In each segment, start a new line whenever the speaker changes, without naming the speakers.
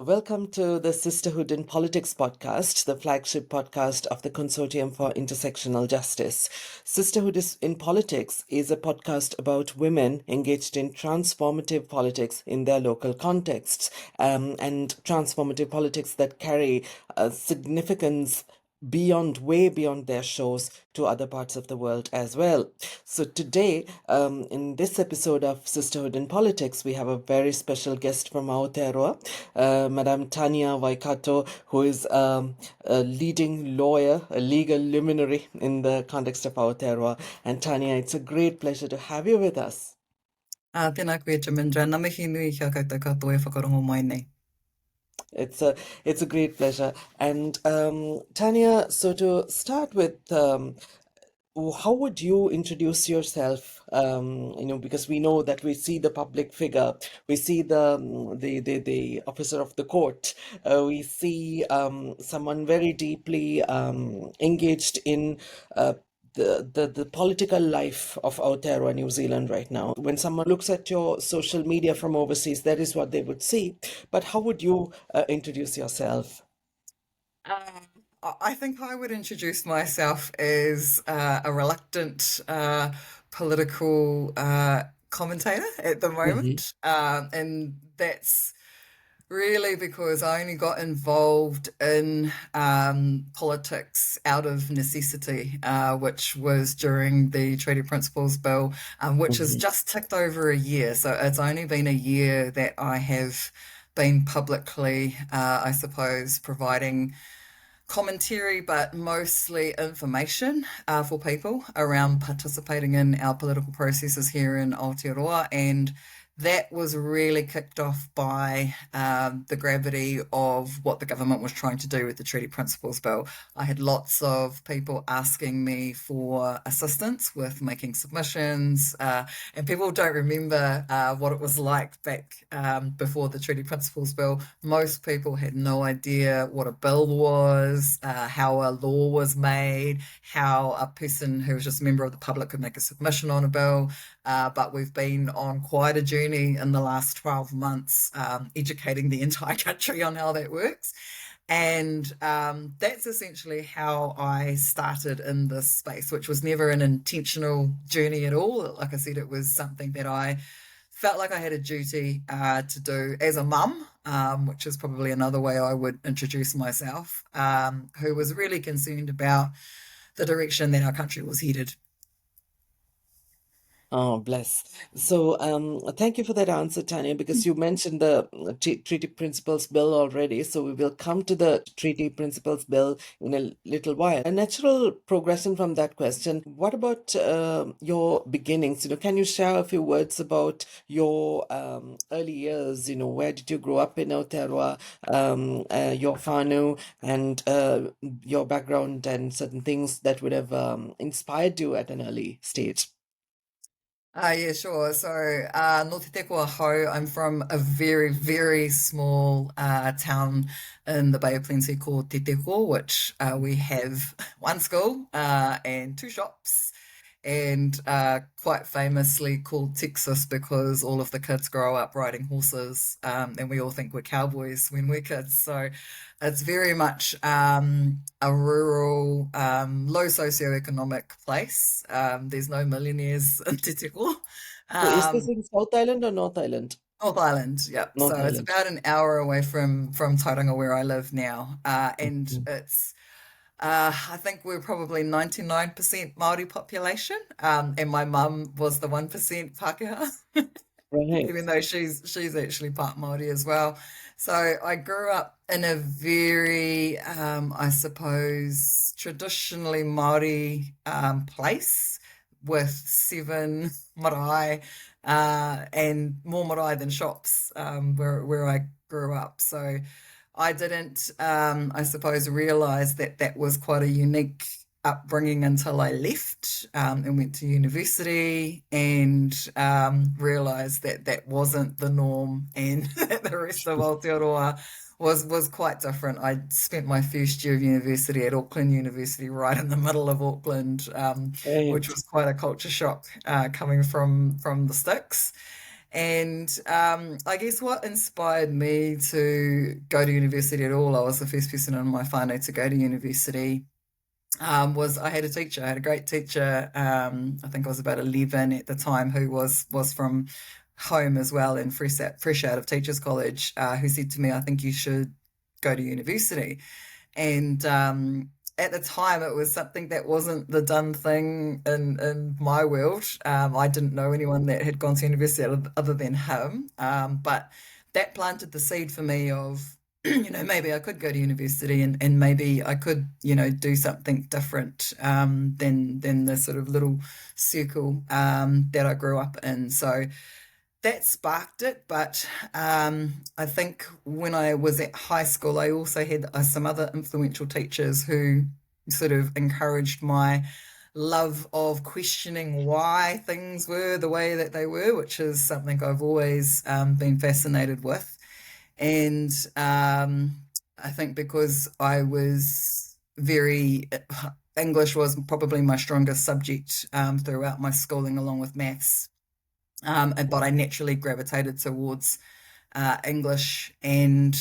Welcome to the Sisterhood in Politics podcast, the flagship podcast of the Consortium for Intersectional Justice. Sisterhood in Politics is a podcast about women engaged in transformative politics in their local contexts, and transformative politics that carry significance way beyond their shores to other parts of the world as well. So today, in this episode of Sisterhood in Politics, we have a very special guest from Aotearoa, Mme Tania Waikato, who is a leading lawyer, a legal luminary in the context of Aotearoa. And Tania, it's a great pleasure to have you with us.
Tēnā koe, Chamindra. Ngā mihi nui kia koutou katoa e whakarongo mai nei.
It's a great pleasure. And Tania, so to start with, how would you introduce yourself? Because we know that we see the public figure, we see the officer of the court, we see someone very deeply engaged in the political life of Aotearoa New Zealand right now. When someone looks at your social media from overseas, that is what they would see. But how would you introduce yourself?
I think I would introduce myself as a reluctant political commentator at the
Hmm.
moment. And that's really because I only got involved in politics out of necessity, which was during the Treaty Principles Bill, which has
Hmm.
just ticked over a year. So it's only been a year that I have been publicly, I suppose, providing commentary, but mostly information for people around participating in our political processes here in Aotearoa. And that was really kicked off by the gravity of what the government was trying to do with the Treaty Principles Bill. I had lots of people asking me for assistance with making submissions, and people don't remember what it was like back before the Treaty Principles Bill. Most people had no idea what a bill was, how a law was made, how a person who was just a member of the public could make a submission on a bill. But we've been on quite a journey in the last 12 months, educating the entire country on how that works. And that's essentially how I started in this space, which was never an intentional journey at all. Like I said, it was something that I felt like I had a duty to do as a mum, which is probably another way I would introduce myself, who was really concerned about the direction that our country was headed.
Oh, bless. So, thank you for that answer, Tanya, because you mentioned the Treaty Principles Bill already. So, we will come to the Treaty Principles Bill in a little while. A natural progression from that question, what about your beginnings? Can you share a few words about your early years? Where did you grow up in Aotearoa, your whānau, and your background and certain things that would have inspired you at an early stage?
Yeah, sure. So, no te teko hau. I'm from a very, very small town in the Bay of Plenty called Te Teko, which we have one school and two shops, and quite famously called Texas because all of the kids grow up riding horses, and we all think we're cowboys when we're kids. So it's very much a rural, low socioeconomic place. There's no millionaires in Te Teko.
So is this
Um,
in South Island or North Island?
North Island, yep. So
North
it's
Island.
about an hour away from Tauranga where I live now, and
Mhm.
it's I think we're probably 99% Māori population, and my mum was the 1% Pākehā,
Right.
even though she's actually part Māori as well. So I grew up in a very, I suppose, traditionally Māori place with seven marae and more marae than shops where I grew up. So I didn't, I suppose, realize that that was quite a unique upbringing until I left and went to university and realized that that wasn't the norm and that the rest of Aotearoa was quite different. I spent my first year of university at Auckland University, right in the middle of Auckland, which
Right.
was quite a culture shock coming from the sticks. And I guess what inspired me to go to university at all, I was the first person in my whānau to go to university, was I had a teacher. I had a great teacher. I think I was about 11 at the time, who was from home as well and fresh out of teachers college, who said to me, "I think you should go to university." And at the time, it was something that wasn't the done thing in my world. I didn't know anyone that had gone to university other than him. But that planted the seed for me of, maybe I could go to university and maybe I could, do something different than the sort of little circle that I grew up in. So that sparked it. But I think when I was at high school, I also had some other influential teachers who sort of encouraged my love of questioning why things were the way that they were, which is something I've always been fascinated with. And I think because I was English was probably my strongest subject throughout my schooling, along with maths. But I naturally gravitated towards English, and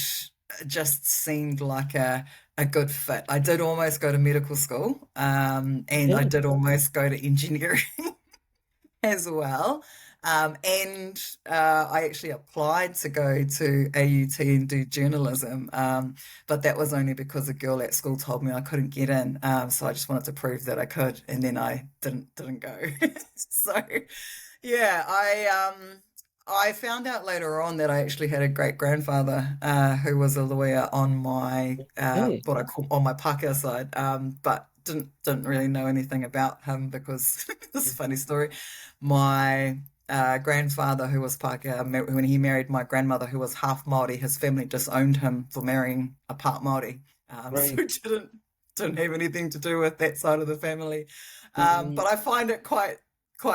it just seemed like a good fit. I did almost go to medical school, and I
Okay.
did almost go to engineering as well. And I actually applied to go to AUT and do journalism, but that was only because a girl at school told me I couldn't get in. So I just wanted to prove that I could, and then I didn't go. So yeah, I found out later on that I actually had a great grandfather who was a lawyer on my
Okay.
what I call on my Pākehā side, but didn't really know anything about him because this is a funny story. My grandfather, who was Pākehā, when he married my grandmother, who was half Māori, his family disowned him for marrying a part Māori, so
Right.
didn't have anything to do with that side of the family.
Mm,
But I find it quite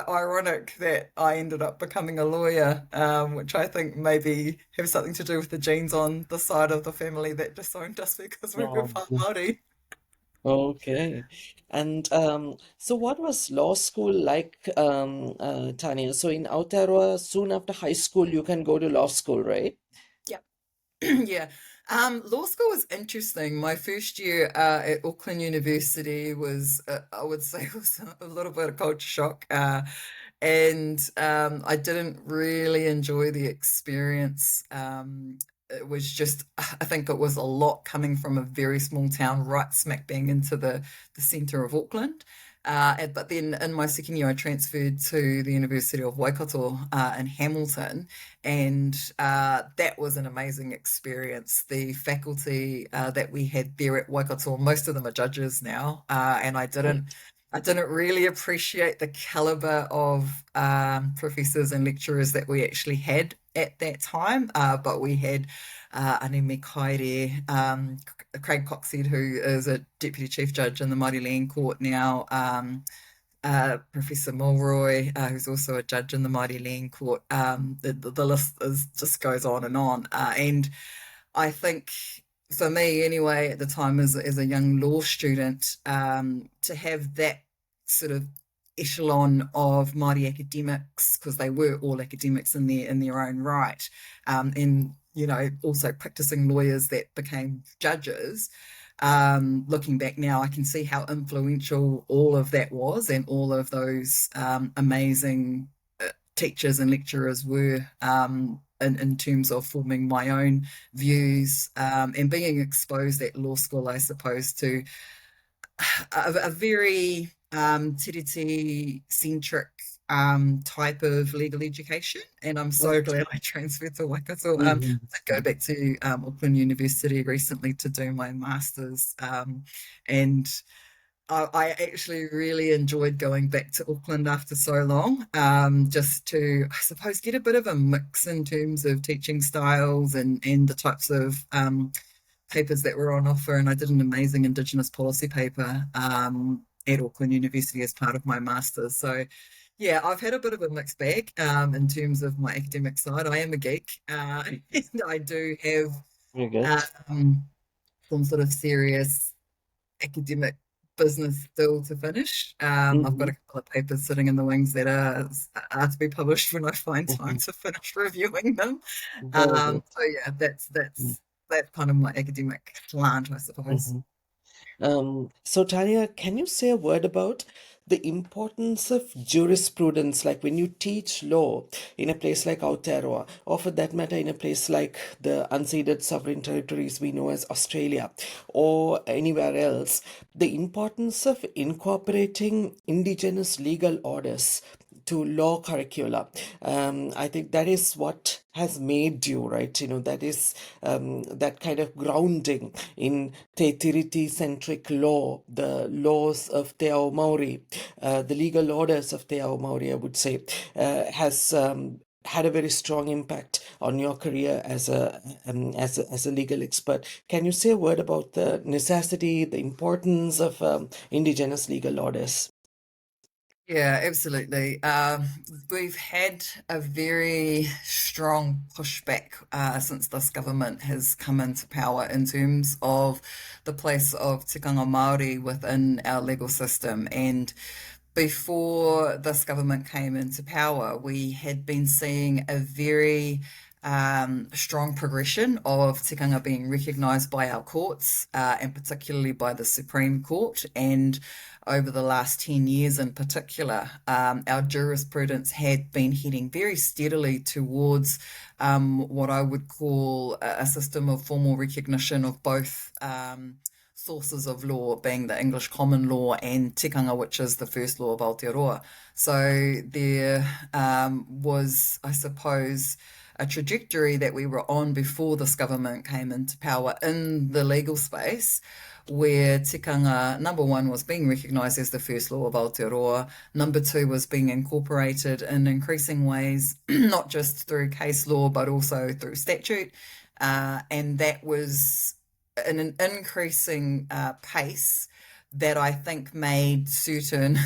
ironic that I ended up becoming a lawyer, which I think maybe have something to do with the genes on the side of the family that disowned us because we were
oh,
part Māori.
okay. And so what was law school like, Tanya? So in Aotearoa, soon after high school, you can go to law school, right?
Yeah. Yeah. Law school was interesting. My first year at Auckland University was, I would say, was a little bit of culture shock. And I didn't really enjoy the experience. It was just, I think it was a lot coming from a very small town, right smack bang into the centre of Auckland. But then in my second year, I transferred to the University of Waikato in Hamilton, and that was an amazing experience. The faculty that we had there at Waikato, most of them are judges now, and I didn't really appreciate the caliber of professors and lecturers that we actually had at that time. But we had Mme Craig Coxhead, who is a deputy chief judge in the Māori Land Court now. Professor Mulroy, who's also a judge in the Māori Land Court. The list just goes on and on. And I think for me, anyway, at the time as a young law student, to have that sort of echelon of Māori academics, because they were all academics in their own right, and also practicing lawyers that became judges. Looking back now, I can see how influential all of that was, and all of those amazing teachers and lecturers were in terms of forming my own views and being exposed at law school, I suppose, to a very Tiriti-centric type of legal education. And I'm so
Right.
glad I transferred to Waikato.
Mhm.
To go back to Auckland University recently to do my master's. And I actually really enjoyed going back to Auckland after so long, just to, I suppose, get a bit of a mix in terms of teaching styles and the types of papers that were on offer. And I did an amazing Indigenous policy paper at Auckland University as part of my master's. So, yeah, I've had a bit of a mixed bag in terms of my academic side. I am a geek, and I do
Very good.
have some sort of serious academic business still to finish. I've got
Mm-hmm.
a couple of papers sitting in the wings that are to be published when I find time
Mm-hmm.
to finish reviewing them.
Very good.
So yeah, that's kind of my academic slant, I suppose.
Mm-hmm. So, Tanya, can you say a word about the importance of jurisprudence? Like when you teach law in a place like Aotearoa, or for that matter, in a place like the unceded sovereign territories we know as Australia, or anywhere else, the importance of incorporating indigenous legal orders to law curricula. I think that is what has made you, right? That is that kind of grounding in Te Tiriti-centric law, the laws of Te Ao Māori, the legal orders of Te Ao Māori, I would say, has had a very strong impact on your career as a legal expert. Can you say a word about the necessity, the importance of indigenous legal orders?
Yeah, absolutely. We've had a very strong pushback since this government has come into power in terms of the place of Tikanga Māori within our legal system. And before this government came into power, we had been seeing a very strong progression of tikanga being recognised by our courts, and particularly by the Supreme Court. And over the last 10 years in particular, our jurisprudence had been heading very steadily towards what I would call a system of formal recognition of both. Sources of law being the English common law and tikanga, which is the first law of Aotearoa. So there was, I suppose, a trajectory that we were on before this government came into power in the legal space, where tikanga, number one, was being recognised as the first law of Aotearoa. Number two was being incorporated in increasing ways, not just through case law, but also through statute. And that was an increasing pace that I think made certain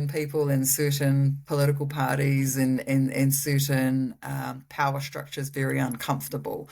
people and certain political parties and certain power structures very uncomfortable.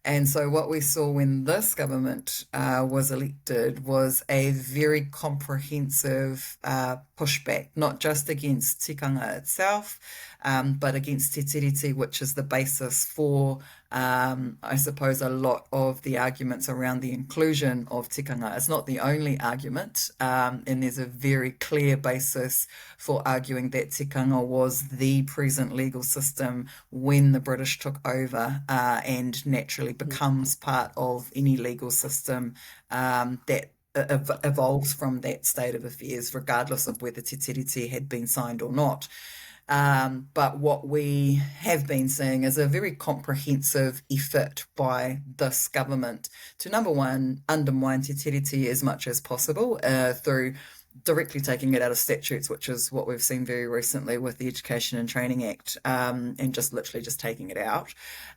And so, what we saw when this government was elected was a very comprehensive pushback, not just against tikanga itself, but against Te Tiriti, which is the basis for, I suppose, a lot of the arguments around the inclusion of tikanga. It's not the only argument, and there's a very clear basis for arguing that tikanga was the present legal system when the British took over, and naturally becomes part of any legal system that evolves from that state of affairs, regardless of whether Te Tiriti had been signed or not. But what we have been seeing is a very comprehensive effort by this government to, number one, undermine Te Tiriti as much as possible through directly taking it out of statutes, which is what we've seen very recently with the Education and Training Act, and just literally just taking it out.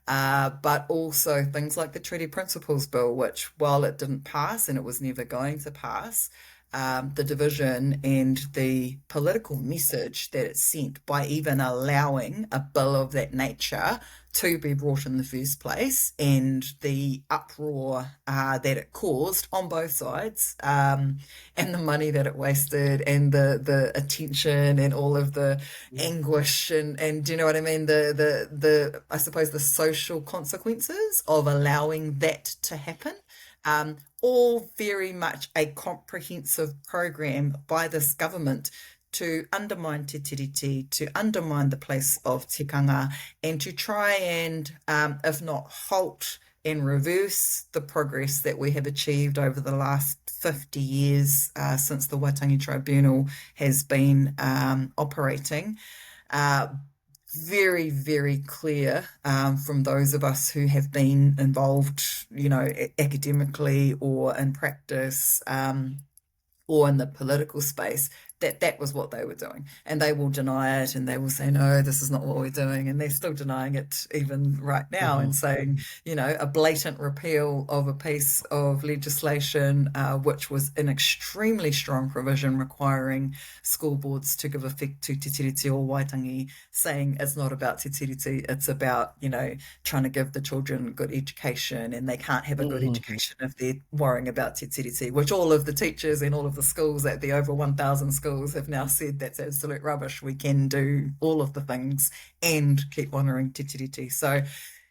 But also things like the Treaty Principles Bill, which, while it didn't pass and it was never going to pass, the division and the political message that it sent by even allowing a bill of that nature to be brought in the first place, and the uproar that it caused on both sides, and the money that it wasted, and the attention and all of the anguish, and do you know what I mean? The I suppose the social consequences of allowing that to happen. All very much a comprehensive program by this government to undermine Te Tiriti, to undermine the place of tikanga, and to try and, if not halt and reverse the progress that we have achieved over the last 50 years since the Waitangi Tribunal has been operating. Very, very clear from those of us who have been involved, academically or in practice, or in the political space, that was what they were doing. And they will deny it and they will say, no, this is not what we're doing. And they're still denying it even right now and saying, a blatant repeal of a piece of legislation, which was an extremely strong provision requiring school boards to give effect to Te Tiriti O Waitangi, saying it's not about Te Tiriti, it's about, trying to give the children good education, and they can't have a good education if they're worrying about Te Tiriti, which all of the teachers and all of the schools at the over 1,000 schools have now said that's absolute rubbish. We can do all of the things and keep honouring Te Tiriti. So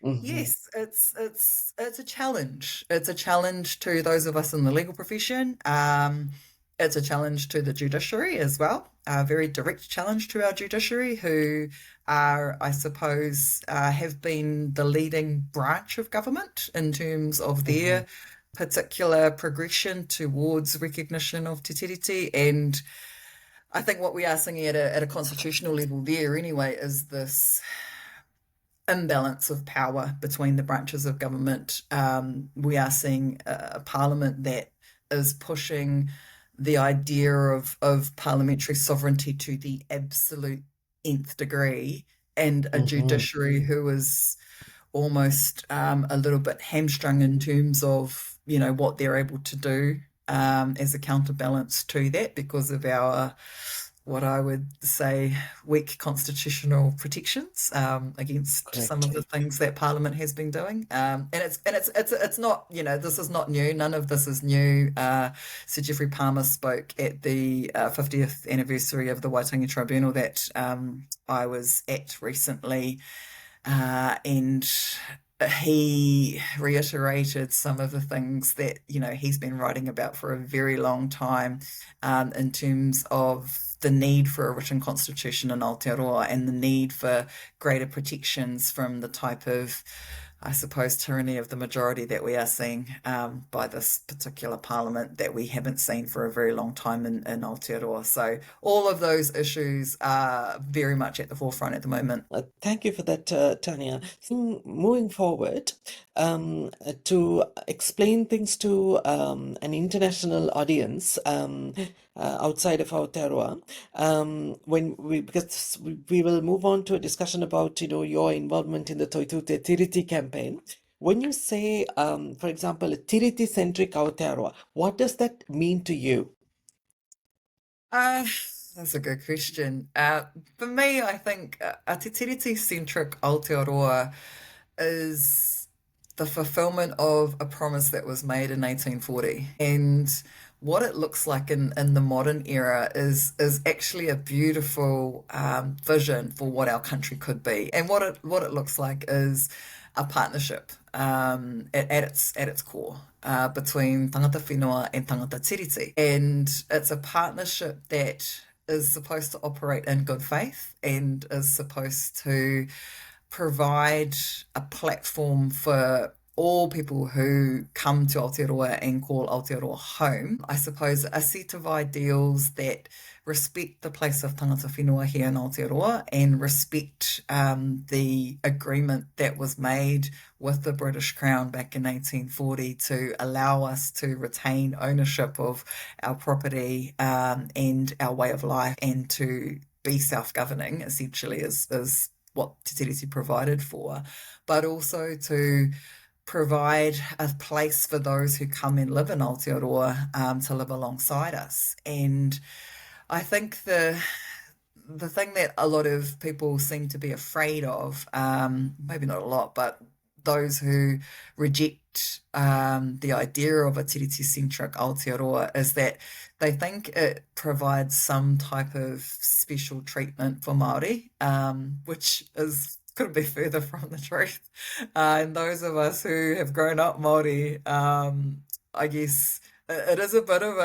yes, it's a challenge. It's a challenge to those of us in the legal profession. It's a challenge to the judiciary as well, a very direct challenge to our judiciary, who are, I suppose, have been the leading branch of government in terms of their particular progression towards recognition of Te Tiriti. And I think what we are seeing at a constitutional level there anyway is this imbalance of power between the branches of government. We are seeing a parliament that is pushing the idea of parliamentary sovereignty to the absolute nth degree, and a judiciary who is almost a little bit hamstrung in terms of, what they're able to do as a counterbalance to that because of our, what I would say, weak constitutional protections against some of the things that Parliament has been doing. And it's not, this is not new. None of this is new. Sir Geoffrey Palmer spoke at the 50th anniversary of the Waitangi Tribunal that I was at recently, and he reiterated some of the things that he's been writing about for a very long time, in terms of the need for a written constitution in Aotearoa and the need for greater protections from the type of, I suppose, tyranny of the majority that we are seeing by this particular parliament that we haven't seen for a very long time in Aotearoa. So all of those issues are very much at the forefront at the moment.
Thank you for that, Tania. So moving forward, to explain things to an international audience outside of Aotearoa, because we will move on to a discussion about your involvement in the Toitū Te Tiriti campaign. When you say, for example, a Tiriti-centric Aotearoa, what does that mean to you?
That's a good question. For me, I think a Te Tiriti-centric Aotearoa is the fulfillment of a promise that was made in 1840. And what it looks like in the modern era is actually a beautiful vision for what our country could be. And what it looks like is a partnership at its core between tangata whenua and tangata tiriti. And it's a partnership that is supposed to operate in good faith and is supposed to provide a platform for all people who come to Aotearoa and call Aotearoa home. I suppose a set of ideals that respect the place of tangata whenua here in Aotearoa and respect the agreement that was made with the British Crown back in 1840 to allow us to retain ownership of our property and our way of life, and to be self-governing, essentially, is what Te Tiriti provided for, but also to provide a place for those who come and live in Aotearoa to live alongside us. And I think the thing that a lot of people seem to be afraid of, maybe not a lot, but those who reject the idea of a Tiriti-centric Aotearoa, is that they think it provides some type of special treatment for Māori, which couldn't be further from the truth. And those of us who have grown up Māori, I guess it is a bit of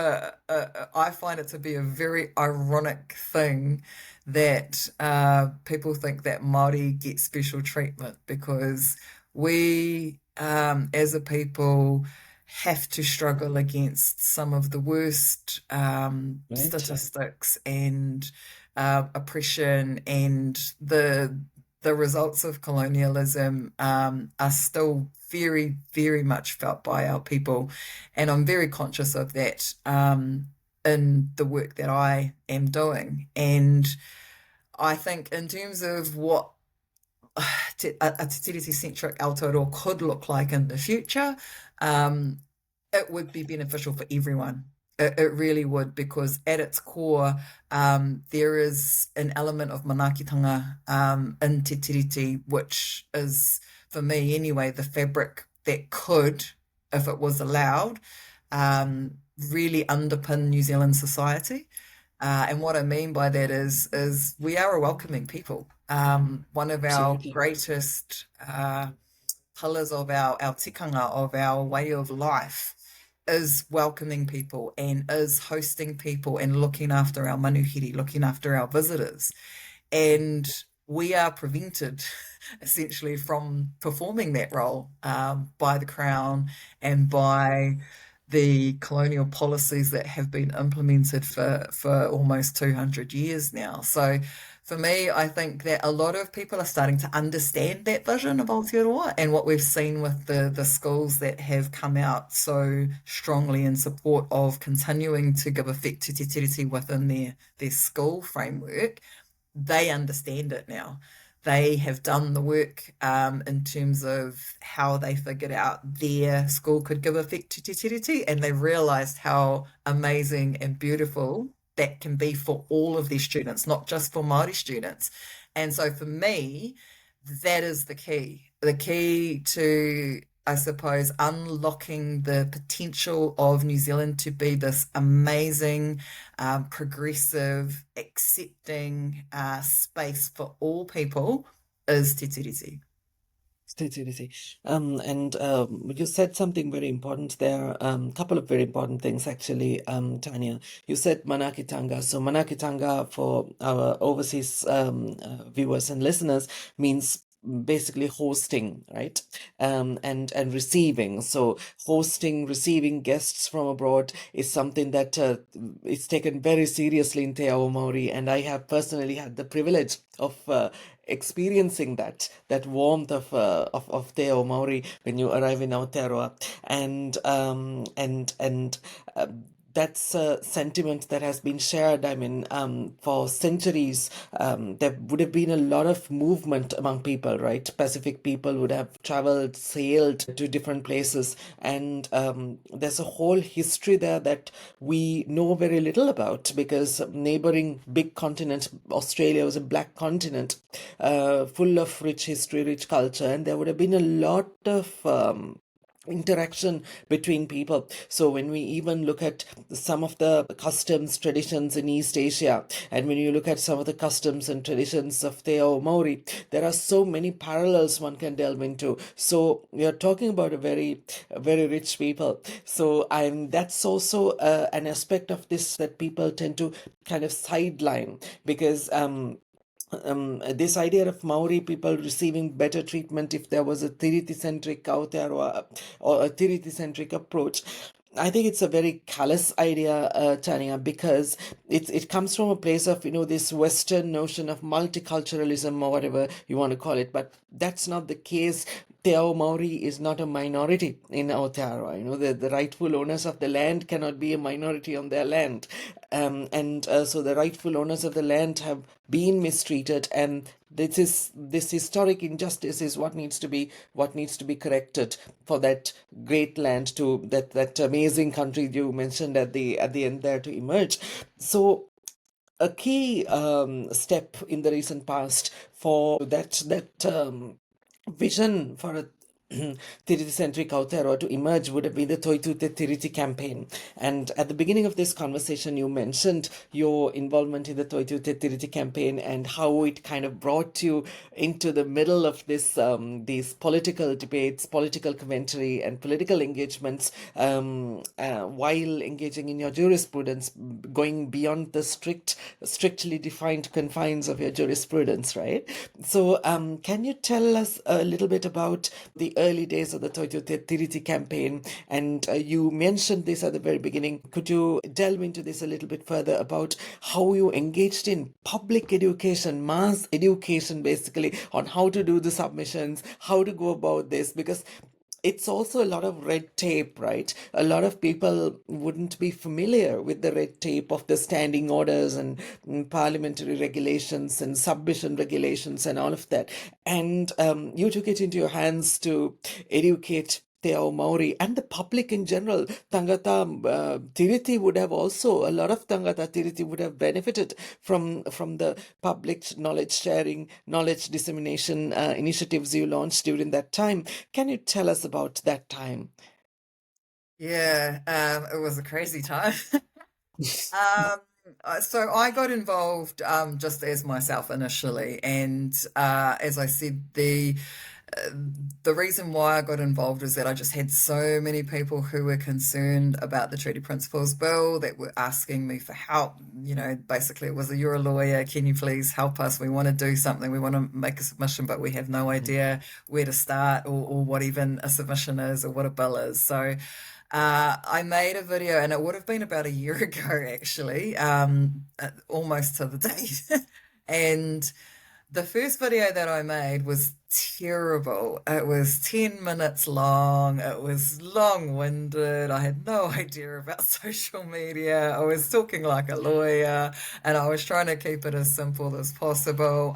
I find it to be a very ironic thing that people think that Māori get special treatment, because we, as a people, have to struggle against some of the worst statistics and oppression, and the results of colonialism are still very, very much felt by our people. And I'm very conscious of that. in the work that I am doing. And I think in terms of what a Tiriti-centric Aotearoa could look like in the future, it would be beneficial for everyone. It really would, because at its core, there is an element of manaakitanga in Te Tiriti, which is, for me anyway, the fabric that could, if it was allowed, really underpin New Zealand society. And what I mean by that is we are a welcoming people. One of our
Absolutely.
greatest pillars of our tikanga, of our way of life, is welcoming people and is hosting people and looking after our manuhiri, looking after our visitors. And we are prevented essentially from performing that role by the Crown and by the colonial policies that have been implemented for almost 200 years now. So for me, I think that a lot of people are starting to understand that vision of Aotearoa, and what we've seen with the schools that have come out so strongly in support of continuing to give effect to Te Tiriti within their school framework, they understand it now. They have done the work in terms of how they figured out their school could give effect to Te Tiriti, and they realised how amazing and beautiful that can be for all of their students, not just for Māori students. And so for me, that is the key to, I suppose, unlocking the potential of New Zealand to be this amazing, progressive, accepting space for all people is Te Tiriti.
Seriously. And you said something very important there. Couple of very important things, actually, Tanya. You said Manakitanga. So Manakitanga, for our overseas viewers and listeners, means basically hosting, right? And receiving. So hosting, receiving guests from abroad is something that is taken very seriously in Te Ao Māori, and I have personally had the privilege of experiencing that warmth of Te Ao Māori when you arrive in Aotearoa, and that's a sentiment that has been shared. I mean, for centuries, there would have been a lot of movement among people, right? Pacific people would have traveled, sailed to different places, and there's a whole history there that we know very little about, because neighboring big continent, Australia, was a black continent, full of rich history, rich culture, and there would have been a lot of interaction between people. So when we even look at some of the customs, traditions in East Asia, and when you look at some of the customs and traditions of Te Ao Māori, there are so many parallels one can delve into. So we are talking about a very rich people. So that's also an aspect of this that people tend to kind of sideline, because this idea of Maori people receiving better treatment if there was a Tiriti-centric Aotearoa or a Tiriti-centric approach. I think it's a very callous idea, Tania, because it comes from a place of, this Western notion of multiculturalism or whatever you want to call it, but that's not the case. Te Ao Māori is not a minority in Aotearoa. The rightful owners of the land cannot be a minority on their land. And so the rightful owners of the land have been mistreated, and this historic injustice is what needs to be corrected for that great land, to that amazing country you mentioned at the end there, to emerge. So a key step in the recent past for that vision for a Tiriti-centric Aotearoa to emerge would have been the Toitū Te Tiriti campaign. And at the beginning of this conversation, you mentioned your involvement in the Toitū Te Tiriti campaign and how it kind of brought you into the middle of these political debates, political commentary, and political engagements, while engaging in your jurisprudence, going beyond the strictly defined confines of your jurisprudence, right? So, can you tell us a little bit about the early days of the Toitū Te Tiriti campaign? And you mentioned this at the very beginning. Could you delve into this a little bit further about how you engaged in public education, mass education, basically, on how to do the submissions, how to go about this? Because it's also a lot of red tape, right? A lot of people wouldn't be familiar with the red tape of the standing orders and parliamentary regulations and submission regulations and all of that. And you took it into your hands to educate Te Ao Māori and the public in general. Tangata Tiriti would have also, a lot of Tangata Tiriti would have benefited from the public knowledge sharing, knowledge dissemination initiatives you launched during that time. Can you tell us about that time?
Yeah, it was a crazy time. Um, so I got involved just as myself initially, and as I said, uh, the reason why I got involved is that I just had so many people who were concerned about the Treaty Principles Bill that were asking me for help. You know, basically it was, you're a lawyer, can you please help us? We want to do something, we want to make a submission, but we have no idea where to start or what even a submission is or what a bill is. So I made a video, and it would have been about a year ago, actually, almost to the date. And the first video that I made was terrible. It was 10 minutes long. It was long-winded. I had no idea about social media. I was talking like a lawyer, and I was trying to keep it as simple as possible.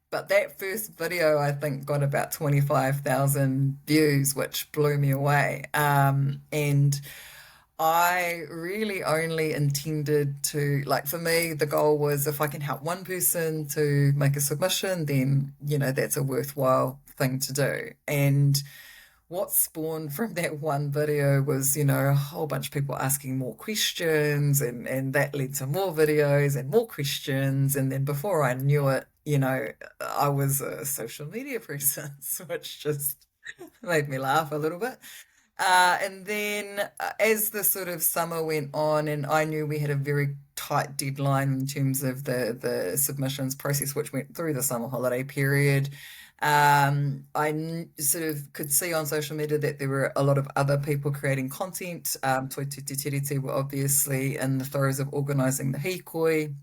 But that first video, I think, got about 25,000 views, which blew me away. And I really only intended to, like, for me, the goal was if I can help one person to make a submission, then, you know, that's a worthwhile thing to do. And what spawned from that one video was, you know, a whole bunch of people asking more questions, and that led to more videos and more questions. And then before I knew it, you know, I was a social media presence, which just made me laugh a little bit. And then as the sort of summer went on, and I knew we had a very tight deadline in terms of the submissions process, which went through the summer holiday period, sort of could see on social media that there were a lot of other people creating content. Toitū Te Tiriti were obviously in the throes of organising the hikoi.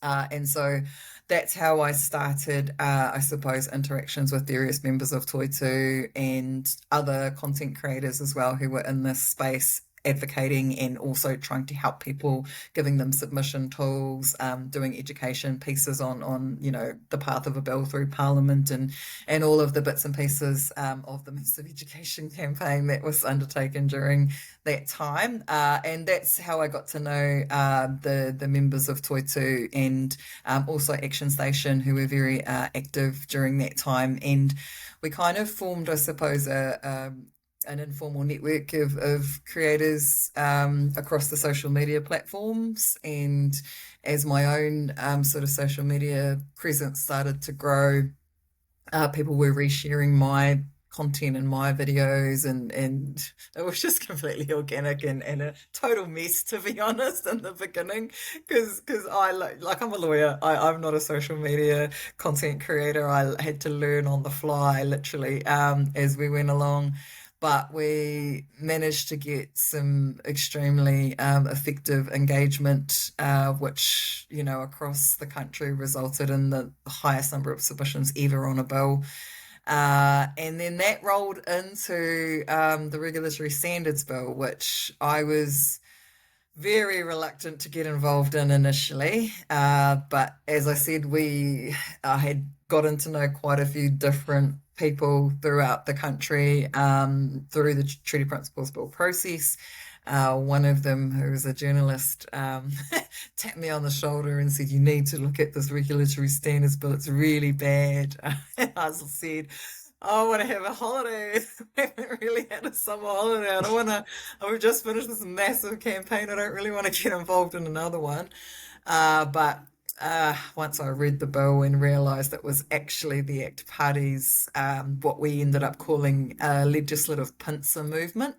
And so that's how I started, I suppose, interactions with various members of Toitū and other content creators as well who were in this space advocating and also trying to help people, giving them submission tools, doing education pieces on you know, the path of a bill through Parliament and all of the bits and pieces of the massive education campaign that was undertaken during that time. And that's how I got to know the members of Toitū and also Action Station, who were very active during that time. And we kind of formed, I suppose, an informal network of creators across the social media platforms. And as my own sort of social media presence started to grow, people were resharing my content and my videos, and it was just completely organic and a total mess, to be honest, in the beginning, because I like I'm a lawyer. I'm not a social media content creator. I had to learn on the fly, literally, as we went along. But we managed to get some extremely effective engagement, which, you know, across the country resulted in the highest number of submissions ever on a bill. And then that rolled into the Regulatory Standards Bill, which I was very reluctant to get involved in initially. But as I said, I had gotten to know quite a few different people throughout the country through the Treaty Principles Bill process. One of them, who was a journalist, tapped me on the shoulder and said, "You need to look at this Regulatory Standards Bill. It's really bad." And I said, "I want to have a holiday. I haven't really had a summer holiday. I don't want to. I've just finished this massive campaign. I don't really want to get involved in another one." But once I read the bill and realised it was actually the ACT Party's what we ended up calling a legislative pincer movement,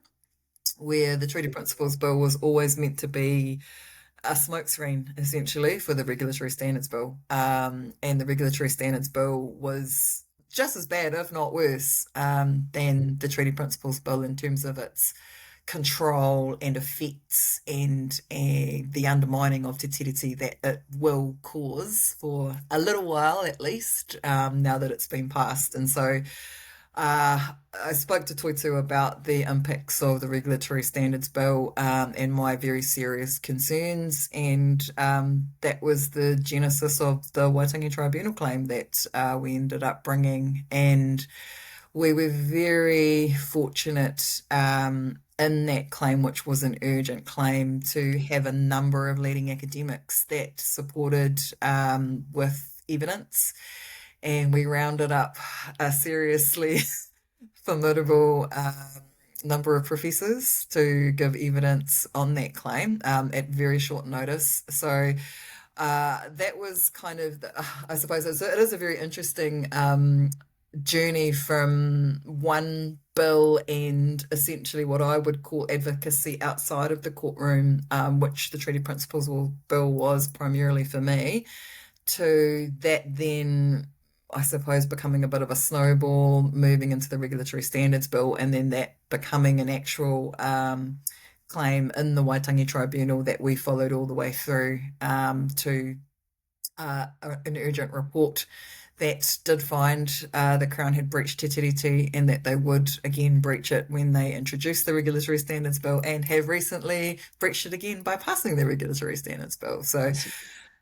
where the Treaty Principles Bill was always meant to be a smokescreen, essentially, for the Regulatory Standards Bill. And the Regulatory Standards Bill was just as bad, if not worse, than the Treaty Principles Bill in terms of its control and effects and the undermining of Te Tiriti that it will cause for a little while at least, now that it's been passed. And so I spoke to Toitū about the impacts of the Regulatory Standards Bill and my very serious concerns, and that was the genesis of the Waitangi Tribunal claim that we ended up bringing. And we were very fortunate in that claim, which was an urgent claim, to have a number of leading academics that supported with evidence. And we rounded up a seriously formidable number of professors to give evidence on that claim at very short notice. So that was kind of, I suppose, it is a very interesting journey from one bill and essentially what I would call advocacy outside of the courtroom, which the Treaty Principles Bill was primarily for me, to that then, I suppose, becoming a bit of a snowball, moving into the Regulatory Standards Bill, and then that becoming an actual claim in the Waitangi Tribunal that we followed all the way through to an urgent report that did find the Crown had breached Te Tiriti and that they would again breach it when they introduced the Regulatory Standards Bill, and have recently breached it again by passing the Regulatory Standards Bill. So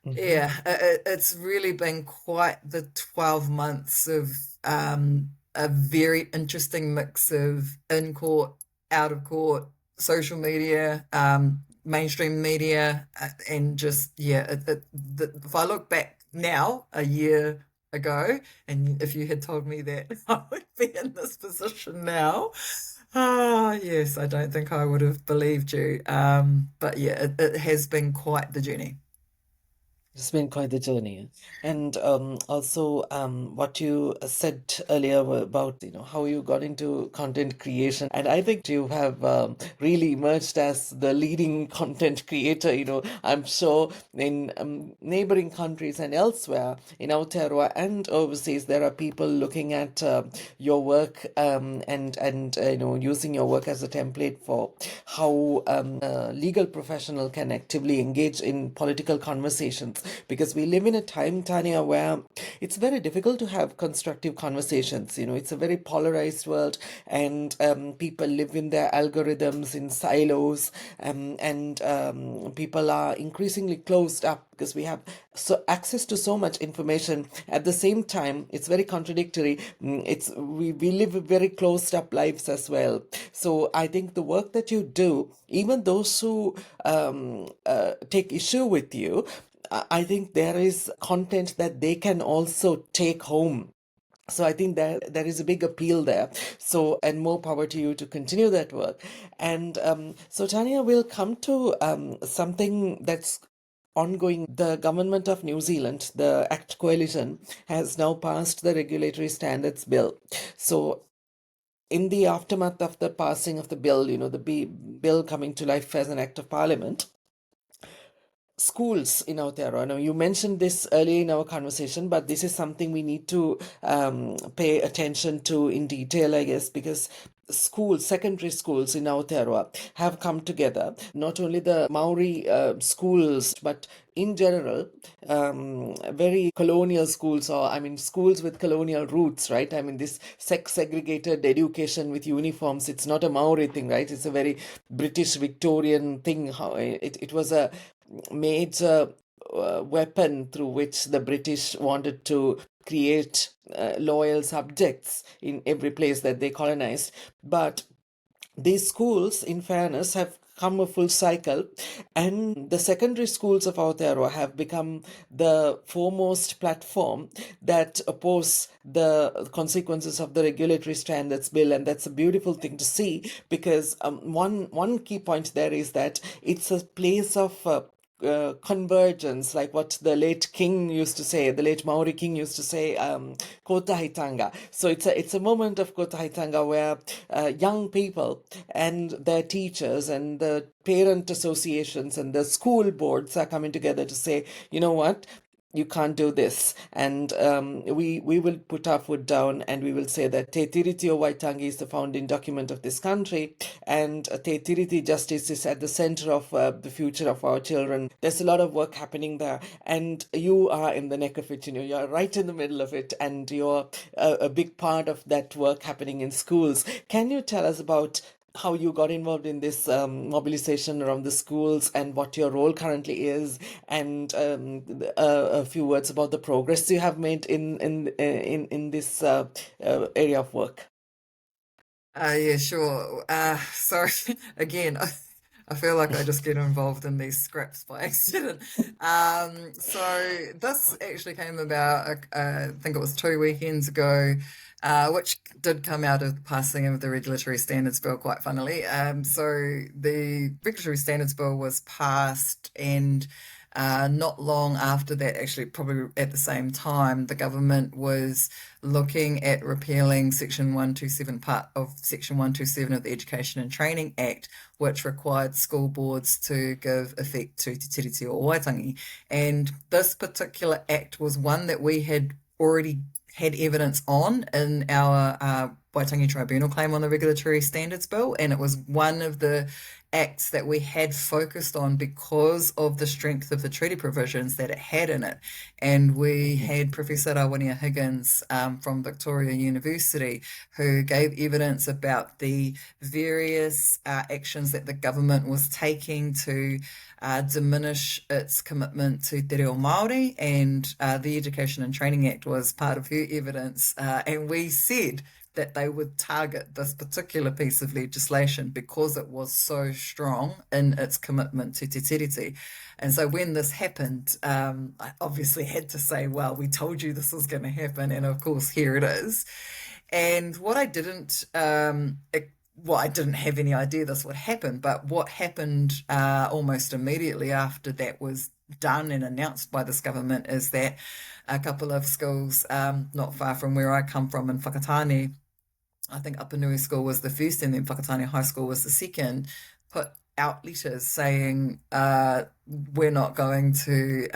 yeah, it's really been quite the 12 months of a very interesting mix of in court, out of court, social media, mainstream media, and just, yeah, if I look back now, a year ago, and if you had told me that I would be in this position now, yes, I don't think I would have believed you. But yeah, it has been quite the journey.
It's been quite the journey. And also what you said earlier about, how you got into content creation. And I think you have really emerged as the leading content creator. I'm sure in neighboring countries and elsewhere in Aotearoa and overseas, there are people looking at your work and using your work as a template for how a legal professional can actively engage in political conversations, because we live in a time, Tania, where it's very difficult to have constructive conversations. It's a very polarized world, and people live in their algorithms in silos, and people are increasingly closed up because we have access to so much information. At the same time, it's very contradictory. We live very closed up lives as well. So I think the work that you do, even those who take issue with you, I think there is content that they can also take home. So I think that there is a big appeal there. So, and more power to you to continue that work. And so, Tania, we'll come to something that's ongoing. The government of New Zealand, the ACT Coalition, has now passed the Regulatory Standards Bill. So in the aftermath of the passing of the bill, the bill coming to life as an act of parliament, schools in Aotearoa. Now, you mentioned this earlier in our conversation, but this is something we need to pay attention to in detail, I guess, because secondary schools in Aotearoa have come together. Not only the Maori schools, but in general, very colonial schools, or schools with colonial roots, right? This sex segregated education with uniforms, it's not a Maori thing, right? It's a very British Victorian thing. How it was a major weapon through which the British wanted to create loyal subjects in every place that they colonized. But these schools, in fairness, have come a full cycle, and the secondary schools of Aotearoa have become the foremost platform that oppose the consequences of the Regulatory Standards Bill. And that's a beautiful thing to see, because one key point there is that it's a place of convergence, like what the late king used to say, the late Maori king used to say, kotahitanga. So it's a moment of kotahitanga where young people and their teachers and the parent associations and the school boards are coming together to say, you know what, you can't do this. And we will put our foot down and we will say that Te Tiriti O Waitangi is the founding document of this country, and Te Tiriti justice is at the center of the future of our children. There's a lot of work happening there, and you are in the neck of it. You're right in the middle of it, and you're a big part of that work happening in schools. Can you tell us about how you got involved in this mobilization around the schools and what your role currently is, and a few words about the progress you have made in this area of work?
Yeah, sure. Sorry, again, I feel like I just get involved in these scripts by accident. So this actually came about, I think it was 2 weekends ago, which did come out of the passing of the Regulatory Standards Bill, quite funnily. So the Regulatory Standards Bill was passed, and not long after that, actually, probably at the same time, the government was looking at repealing Section 127, part of Section 127 of the Education and Training Act, which required school boards to give effect to Te Tiriti O Waitangi. And this particular act was one that we had already had evidence on in our Waitangi Tribunal claim on the Regulatory Standards Bill, and it was one of the acts that we had focused on because of the strength of the treaty provisions that it had in it. And we had Professor Rawania Higgins from Victoria University, who gave evidence about the various actions that the government was taking to diminish its commitment to Te Ao Māori, and the Education and Training Act was part of her evidence. And we said that they would target this particular piece of legislation because it was so strong in its commitment to Te Tiriti. And so when this happened, I obviously had to say, well, we told you this was going to happen, and of course, here it is. And what I didn't, well, I didn't have any idea this would happen, but what happened almost immediately after that was done and announced by this government is that a couple of schools not far from where I come from in Whakatane, I think Upanui School was the first, and then Whakatane High School was the second, put out letters saying we're not going to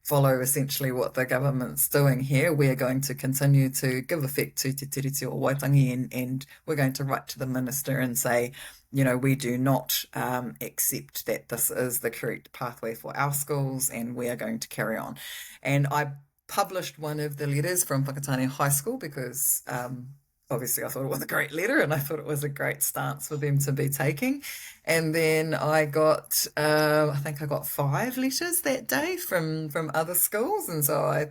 follow essentially what the government's doing here. We're going to continue to give effect to Te Tiriti O Waitangi, and we're going to write to the minister and say, we do not accept that this is the correct pathway for our schools, and we are going to carry on. And I published one of the letters from Whakatane High School because obviously I thought it was a great letter, and I thought it was a great stance for them to be taking. And then I got, I think I got 5 letters that day from other schools, and so I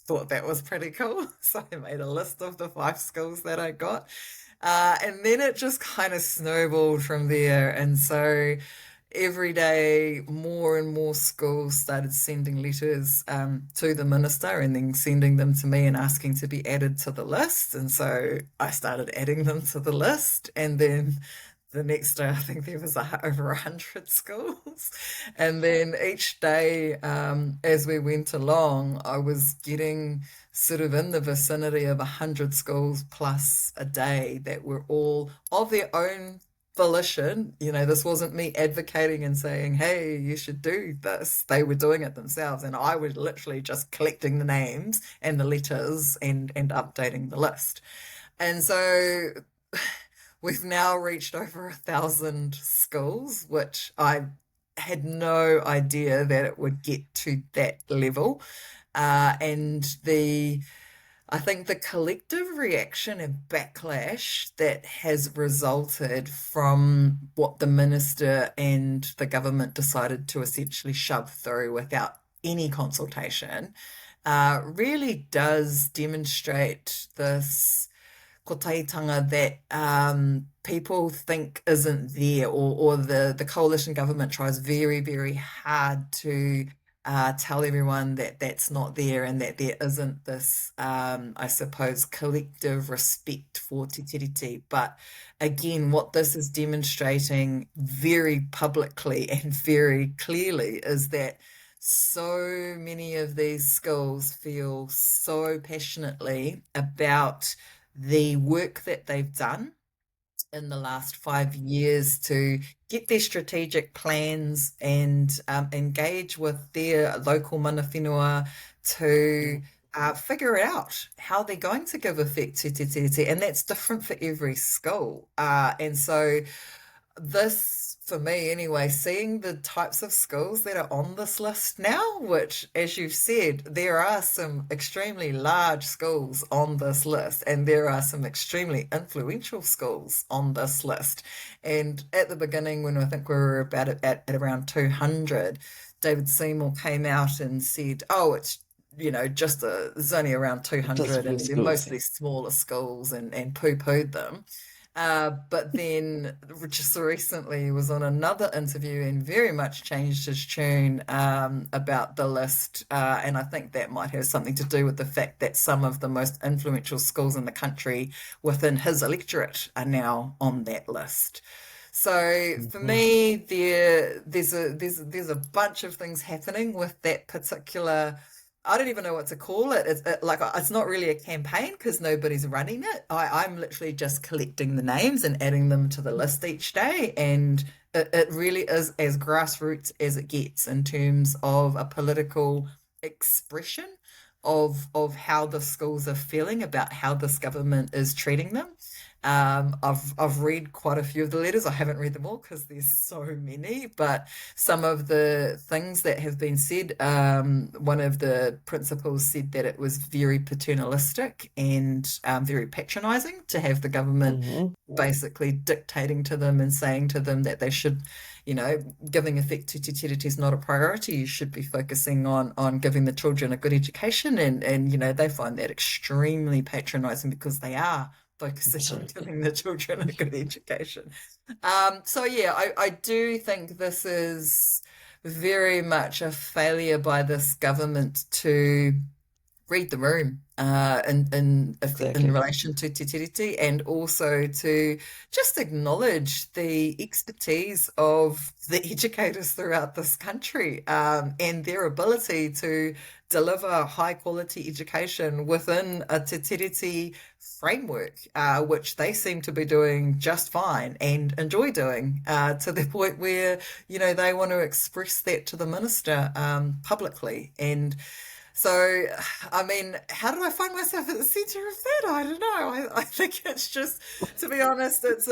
thought that was pretty cool. So I made a list of the 5 schools that I got. And then it just kind of snowballed from there. And so every day, more and more schools started sending letters to the minister and then sending them to me and asking to be added to the list. And so I started adding them to the list. And then the next day, I think there was over 100 schools. And then each day, as we went along, I was getting sort of in the vicinity of 100 schools plus a day that were all of their own volition. This wasn't me advocating and saying, hey, you should do this. They were doing it themselves, and I was literally just collecting the names and the letters and updating the list. And so we've now reached over 1,000 schools, which I had no idea that it would get to that level. And I think the collective reaction and backlash that has resulted from what the minister and the government decided to essentially shove through without any consultation really does demonstrate this kotaitanga that people think isn't there, or the coalition government tries very, very hard to tell everyone that that's not there, and that there isn't this, I suppose, collective respect for Te Tiriti. But again, what this is demonstrating very publicly and very clearly is that so many of these schools feel so passionately about the work that they've done in the last 5 years to get their strategic plans and engage with their local mana whenua to figure out how they're going to give effect to Te Tiriti. And that's different for every school. And so this, for me anyway, seeing the types of schools that are on this list now, which, as you've said, there are some extremely large schools on this list, and there are some extremely influential schools on this list. And at the beginning, when I think we were about at around 200, David Seymour came out and said, "Oh, it's just there's only around
Just
200,
a few
and they're
schools.
mostly smaller schools," and poo-pooed them. But then just recently was on another interview and very much changed his tune about the list. And I think that might have something to do with the fact that some of the most influential schools in the country within his electorate are now on that list. So for
Mm-hmm.
me, there's a bunch of things happening with that particular. I don't even know what to call it. It's not really a campaign because nobody's running it. I'm literally just collecting the names and adding them to the list each day, and it really is as grassroots as it gets in terms of a political expression of how the schools are feeling about how this government is treating them. I've read quite a few of the letters. I haven't read them all because there's so many, but some of the things that have been said, one of the principals said that it was very paternalistic and very patronizing to have the government
Mm-hmm.
basically dictating to them and saying to them that they should, giving effect to Te Tiriti is not a priority. You should be focusing on giving the children a good education, and they find that extremely patronizing because they are focusing on
Absolutely.
giving the children a good education. So yeah, I do think this is very much a failure by this government to read the room in
Exactly.
relation to Te Tiriti, and also to just acknowledge the expertise of the educators throughout this country, and their ability to deliver high quality education within a Te Tiriti framework, which they seem to be doing just fine and enjoy doing, to the point where, they want to express that to the minister publicly. And so, I mean, how did I find myself at the center of that? I don't know. I think it's just, to be honest, it's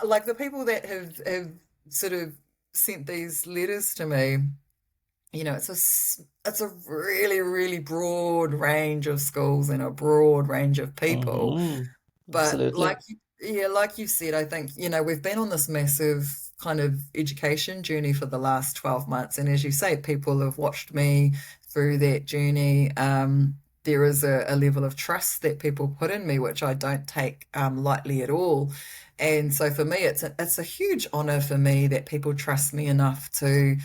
like the people that have sort of sent these letters to me. It's a really, really broad range of schools and a broad range of people.
Mm-hmm.
But
Absolutely.
like you said, I think, we've been on this massive kind of education journey for the last 12 months. And as you say, people have watched me through that journey. There is a level of trust that people put in me, which I don't take lightly at all. And so for me, it's a huge honor for me that people trust me enough to,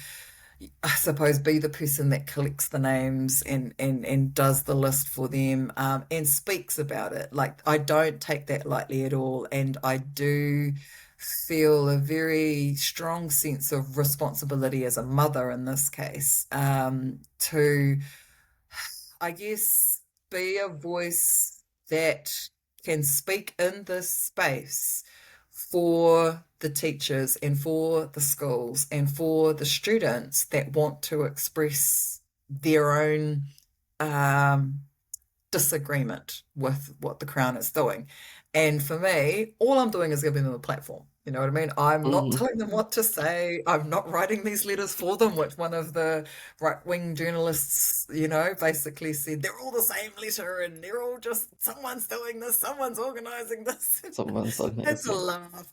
I suppose, be the person that collects the names and does the list for them, and speaks about it. Like, I don't take that lightly at all, and I do feel a very strong sense of responsibility as a mother in this case, to, I guess, be a voice that can speak in this space for the teachers and for the schools and for the students that want to express their own um, disagreement with what the Crown is doing. And for me, all I'm doing is giving them a platform. You know what I mean? I'm not
Mm-hmm.
telling them what to say. I'm not writing these letters for them, which one of the right-wing journalists, basically said they're all the same letter and they're all just someone's doing this, someone's organizing this.
Someone's
It's a
organizing.
laugh.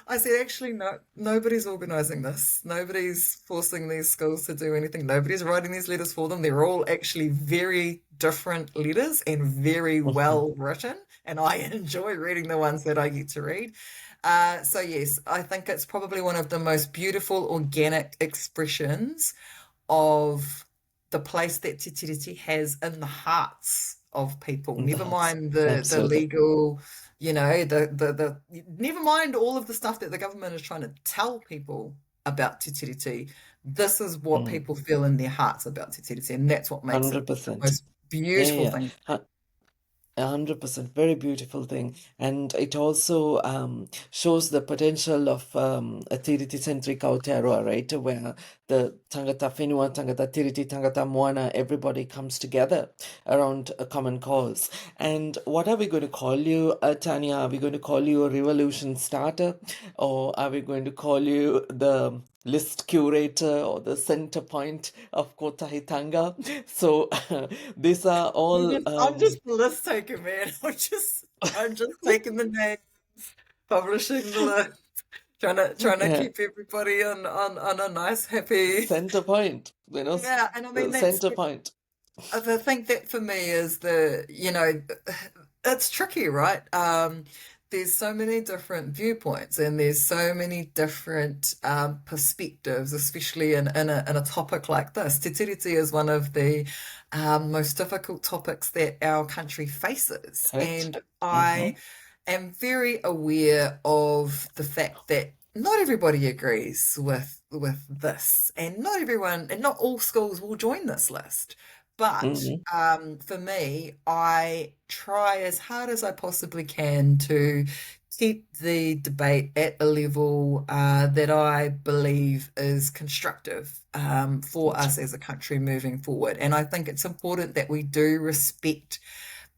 I said, actually, no, nobody's organizing this. Nobody's forcing these schools to do anything. Nobody's writing these letters for them. They're all actually very different letters and very
Mm-hmm.
well written. And I enjoy reading the ones that I get to read. So yes, I think it's probably one of the most beautiful organic expressions of the place that Te Tiriti has in the hearts of people. Never
That's
mind the
absolutely.
legal, never mind all of the stuff that the government is trying to tell people about Te Tiriti. This is what
Mm.
people feel in their hearts about Te Tiriti, and that's what makes it the
100%.
most
Yeah,
beautiful
yeah.
thing.
100%, very beautiful thing, and it also shows the potential of a Tiriti-centric Aotearoa, right? Where the tangata whenua, tangata tiriti, tangata moana, everybody comes together around a common cause. And what are we going to call you, Tanya? Are we going to call you a revolution starter, or are we going to call you the list curator or the center point of Kotahitanga? So these are all
I'm just the list taker, man. I'm just taking the name, publishing the list, trying to
yeah,
keep everybody on a nice, happy.
center point,
Yeah, and I mean that's
center point.
I think that for me is it's tricky, right? There's so many different viewpoints and there's so many different perspectives, especially in a topic like this. Te Tiriti is one of the most difficult topics that our country faces.
Correct.
And
Mm-hmm.
I am very aware of the fact that not everybody agrees with this, and not everyone and not all schools will join this list. But
Mm-hmm.
for me, I try as hard as I possibly can to keep the debate at a level that I believe is constructive for
Gotcha.
us as a country moving forward. And I think it's important that we do respect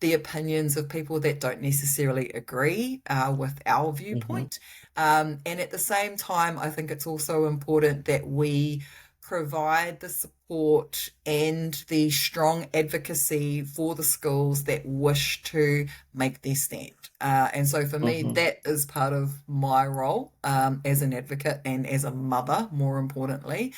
the opinions of people that don't necessarily agree with our
Mm-hmm.
viewpoint. And at the same time, I think it's also important that we provide the support and the strong advocacy for the schools that wish to make their stand. And so for me,
Mm-hmm.
that is part of my role as an advocate and as a mother, more importantly,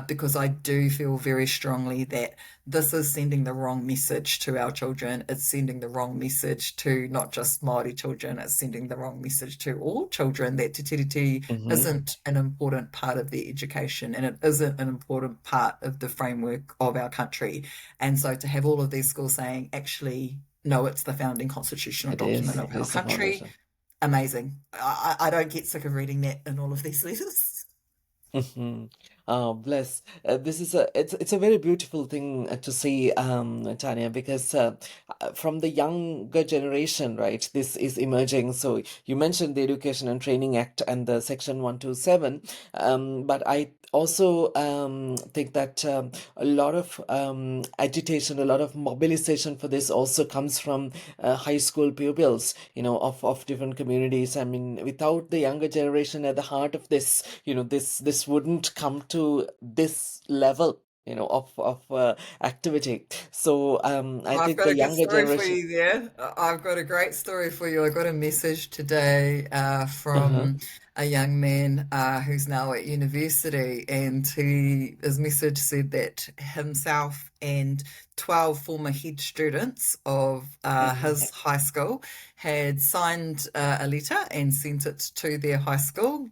because I do feel very strongly that this is sending the wrong message to our children. It's sending the wrong message to not just Māori children, it's sending the wrong message to all children that Te Tiriti
Mm-hmm.
isn't an important part of their education and it isn't an important part of the framework of our country. And so to have all of these schools saying, actually, no, it's the founding constitutional document of
It
our
is the
country,
foundation.
amazing. I don't get sick of reading that in all of these letters.
Mhm. Oh, bless. This is it's a very beautiful thing to see, Tanya, because from the younger generation, right, this is emerging. So you mentioned the Education and Training Act and the Section 127, but I also think that a lot of agitation, a lot of mobilization for this also comes from high school pupils, of different communities. I mean, without the younger generation at the heart of this, this wouldn't come to this level, of activity. So I
I've
think
got
the
a good
younger
story for
generation.
you there. I've got a great story for you. I got a message today
Uh-huh.
from a young man who's now at university, and his message said that himself and 12 former head students of
Mhm.
his high school had signed a letter and sent it to their high school.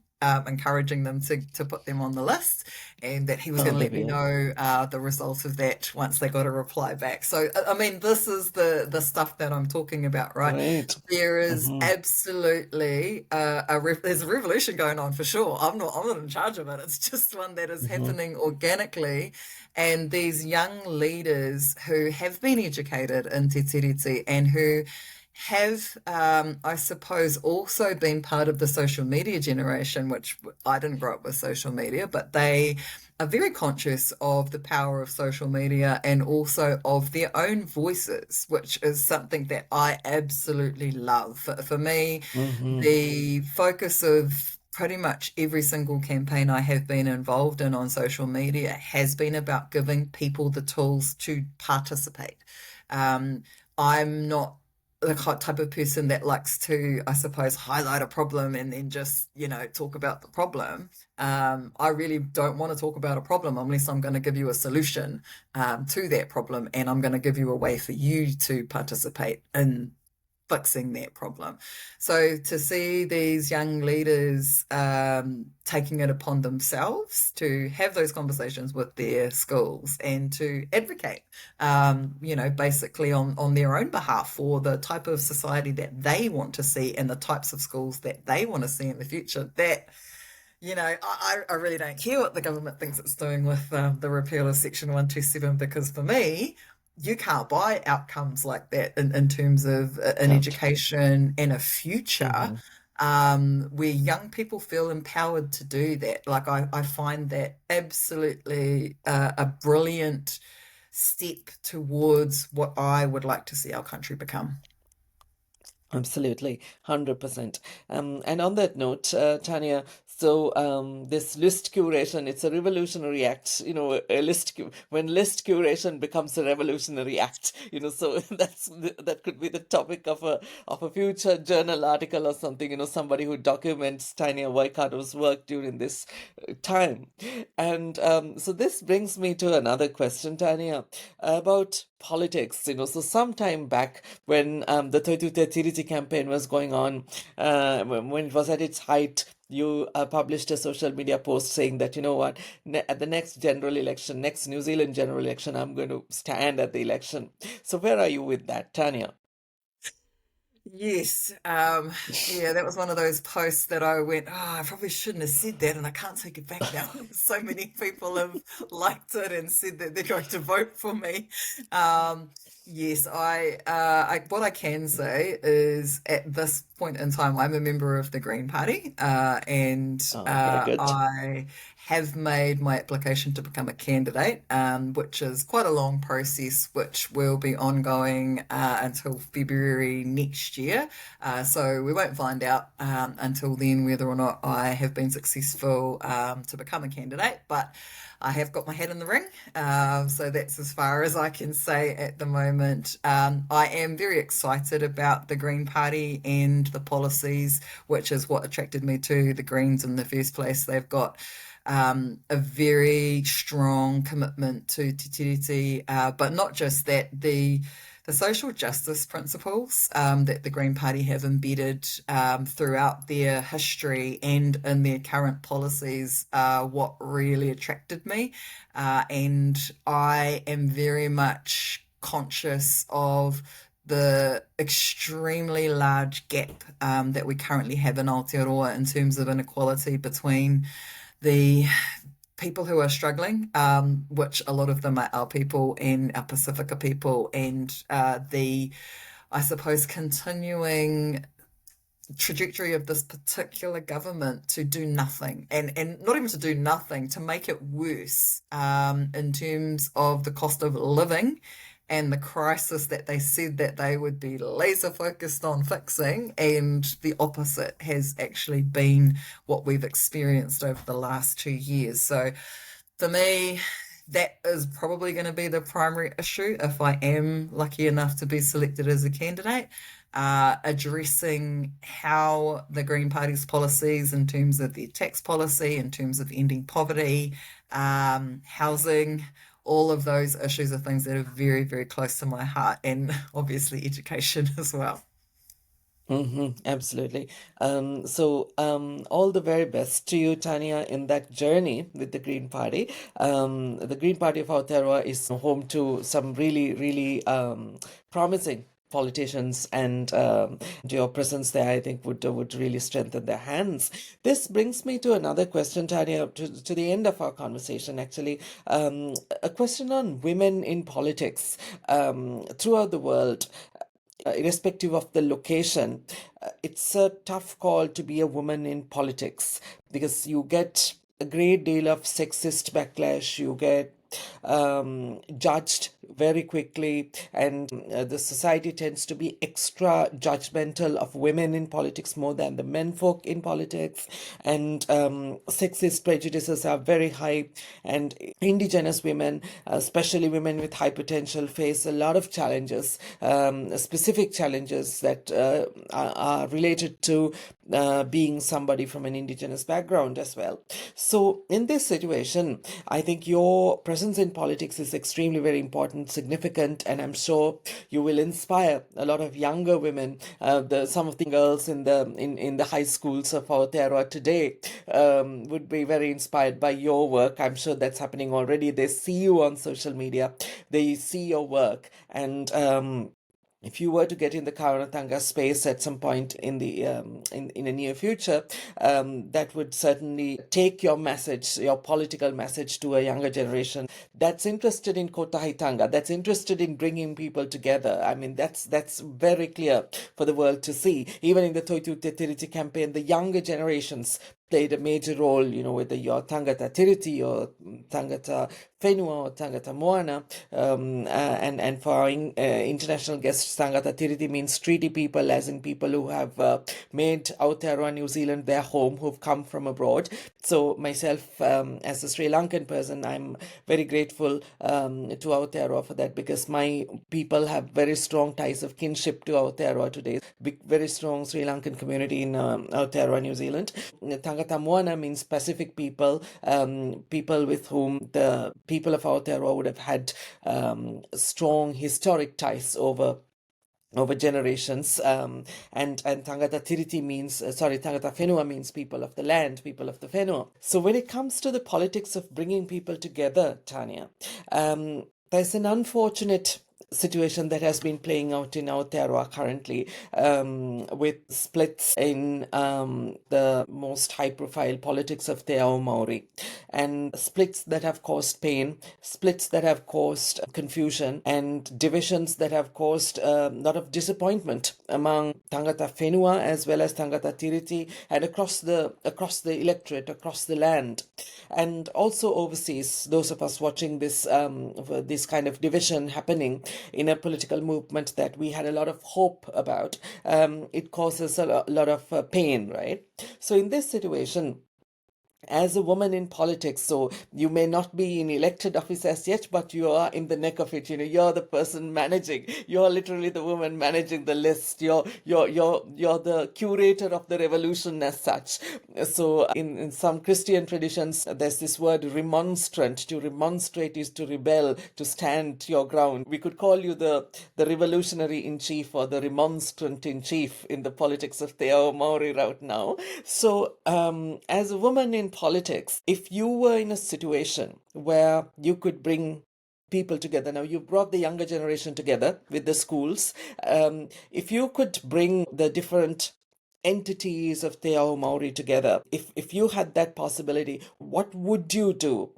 Encouraging them to put them on the list, and that he was
Oh,
going to
there
let me
we are.
know the result of that once they got a reply back. So, I mean, this is the stuff that I'm talking about, right?
Great.
There is
Hmm.
absolutely there's a revolution going on for sure. I'm not in charge of it. It's just one that is
Hmm.
happening organically, and these young leaders who have been educated in Te Tiriti and who have, I suppose, also been part of the social media generation, which I didn't grow up with social media, but they are very conscious of the power of social media and also of their own voices, which is something that I absolutely love. For me,
Hmm.
the focus of pretty much every single campaign I have been involved in on social media has been about giving people the tools to participate. Um, I'm not the type of person that likes to, I suppose, highlight a problem and then just, talk about the problem. I really don't want to talk about a problem unless I'm going to give you a solution to that problem, and I'm going to give you a way for you to participate in fixing that problem. So to see these young leaders taking it upon themselves to have those conversations with their schools and to advocate, basically on their own behalf for the type of society that they want to see and the types of schools that they want to see in the future, that I really don't care what the government thinks it's doing with the repeal of Section 127, because for me, you can't buy outcomes like that in terms of an
Correct.
education and a future
Mm-hmm.
where young people feel empowered to do that. Like I find that absolutely a brilliant step towards what I would like to see our country become.
Absolutely, 100%. And on that note, Tanya, so this list curation, it's a revolutionary act, when list curation becomes a revolutionary act, so that could be the topic of a future journal article or something, somebody who documents Tanya Waikato's work during this time. And so this brings me to another question, Tanya, about politics. So some time back when the Toitū Te Tiriti campaign was going on, when it was at its height, you published a social media post saying that, you know what, at the next general election, next New Zealand general election, I'm going to stand at the election. So where are you with that, Tanya?
Yes, yeah, that was one of those posts that I went, oh, I probably shouldn't have said that, and I can't take it back now. So many people have liked it and said that they're going to vote for me. Um, yes, what I can say is at this point in time, I'm a member of the Green Party, and
Oh, very good.
I have made my application to become a candidate, which is quite a long process, which will be ongoing until February next year. So we won't find out until then whether or not I have been successful to become a candidate, but I have got my hat in the ring. So that's as far as I can say at the moment. I am very excited about the Green Party and the policies, which is what attracted me to the Greens in the first place. They've got a very strong commitment to Te Tiriti, but not just that, the social justice principles that the Green Party have embedded throughout their history and in their current policies are what really attracted me. And I am very much conscious of the extremely large gap that we currently have in Aotearoa in terms of inequality between the people who are struggling, which a lot of them are our people and our Pacifica people, and I suppose, continuing trajectory of this particular government to do nothing and not even to do nothing, to make it worse in terms of the cost of living and the crisis that they said that they would be laser focused on fixing, and the opposite has actually been what we've experienced over the last 2 years. So for me, that is probably going to be the primary issue if I am lucky enough to be selected as a candidate. Addressing how the Green Party's policies, in terms of their tax policy, in terms of ending poverty, housing, all of those issues are things that are very, very close to my heart, and obviously education as well.
Absolutely. All the very best to you, Tanya, in that journey with the Green Party. The Green Party of Aotearoa is home to some really, really promising politicians, and your presence there, I think, would really strengthen their hands. This brings me to another question, Tanya, to the end of our conversation, actually. A question on women in politics throughout the world, irrespective of the location. It's a tough call to be a woman in politics because you get a great deal of sexist backlash. You get judged very quickly, and the society tends to be extra judgmental of women in politics more than the men folk in politics, and sexist prejudices are very high, and indigenous women, especially women with high potential, face a lot of challenges, specific challenges that are related to being somebody from an indigenous background as well. So in this situation, I think your presence in politics is extremely very important, significant, and I'm sure you will inspire a lot of younger women. Some of the girls in the high schools of Aotearoa today would be very inspired by your work. I'm sure that's happening already. They see you on social media, they see your work, and if you were to get in the Kauratanga space at some point in the in the near future, that would certainly take your message, your political message, to a younger generation that's interested in kotahitanga, that's interested in bringing people together. I mean, that's very clear for the world to see. Even in the Toitū Te Tiriti campaign, the younger generations played a major role, whether you're tangata tiriti or tangata whenua or tangata moana. And for our international guests, tangata tiriti means treaty people, as in people who have made Aotearoa New Zealand their home, who've come from abroad. So myself, as a Sri Lankan person, I'm very grateful to Aotearoa for that, because my people have very strong ties of kinship to Aotearoa today. Very strong Sri Lankan community in Aotearoa, New Zealand. Tangata Moana means Pacific people, people with whom the people of Aotearoa would have had strong historic ties over generations. And Tangata Tiriti means, Tangata Whenua means people of the land, people of the Whenua. So when it comes to the politics of bringing people together, Tania, there's an unfortunate situation that has been playing out in Aotearoa currently, with splits in the most high-profile politics of Te Ao Māori, and splits that have caused pain, splits that have caused confusion, and divisions that have caused a lot of disappointment among Tangata Whenua as well as Tangata Tiriti, and across the electorate, across the land, and also overseas. Those of us watching this kind of division happening in a political movement that we had a lot of hope about, it causes a lot of pain, right? So in this situation, as a woman in politics, so you may not be in elected office as yet, but you are in the neck of it. You're the person managing. You're literally the woman managing the list. You're the curator of the revolution as such. So in some Christian traditions, there's this word remonstrant. To remonstrate is to rebel, to stand your ground. We could call you the revolutionary in chief or the remonstrant in chief in the politics of Te Ao Māori right now. So as a woman in politics, if you were in a situation where you could bring people together, now you brought the younger generation together with the schools, if you could bring the different entities of Te Ao Māori together, if you had that possibility, what would you do